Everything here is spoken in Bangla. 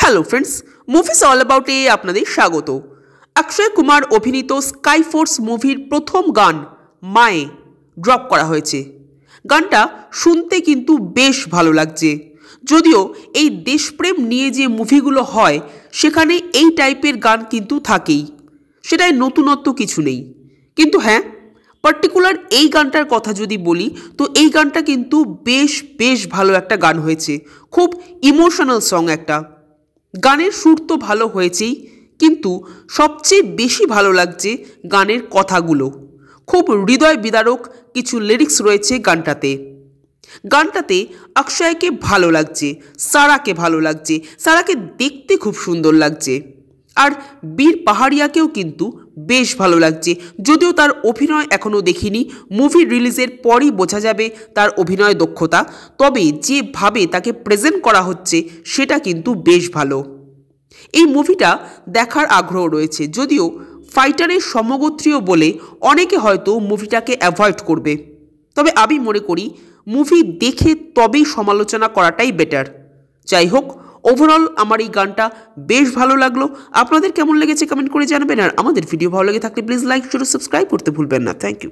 হ্যালো ফ্রেন্ডস, মুভিজ অল অ্যাবাউটে আপনাদের স্বাগত। অক্ষয় কুমার অভিনীত স্কাই ফোর্স মুভির প্রথম গান মায়ে ড্রপ করা হয়েছে। গানটা শুনতে কিন্তু বেশ ভালো লাগছে। যদিও এই দেশপ্রেম নিয়ে যে মুভিগুলো হয় সেখানে এই টাইপের গান কিন্তু থাকেই, সেটাই নতুনত্ব কিছু নেই। কিন্তু হ্যাঁ, পার্টিকুলার এই গানটার কথা যদি বলি তো এই গানটা কিন্তু বেশ ভালো একটা গান হয়েছে। খুব ইমোশনাল সং একটা। গানের সুর তো ভালো হয়েছেই, কিন্তু সবচেয়ে বেশি ভালো লাগছে গানের কথাগুলো। খুব হৃদয় বিদারক কিছু লিরিক্স রয়েছে গানটাতে। গানটাতে অক্ষয়কে ভালো লাগছে, সারাকে ভালো লাগছে, সারাকে দেখতে খুব সুন্দর লাগছে। আর বীর পাহাড়িয়াকেও কিন্তু বেশ ভালো লাগছে। যদিও তার অভিনয় এখনও দেখিনি, মুভি রিলিজের পরই বোঝা যাবে তার অভিনয় দক্ষতা। তবে যেভাবে তাকে প্রেজেন্ট করা হচ্ছে সেটা কিন্তু বেশ ভালো। এই মুভিটা দেখার আগ্রহ রয়েছে, যদিও ফাইটারের সমগোত্রীয় বলে অনেকে হয়তো মুভিটাকে অ্যাভয়েড করবে। তবে আমি মনে করি মুভি দেখে তবেই সমালোচনা করাটাই বেটার। যাই হোক, ওভারঅল আমার এই গানটা বেশ ভালো লাগলো। আপনাদের কেমন লেগেছে কমেন্ট করে জানাবেন। আর আমাদের ভিডিও ভালো লেগে থাকলে প্লিজ লাইক, শেয়ার, সাবস্ক্রাইব করতে ভুলবেন না। Thank you.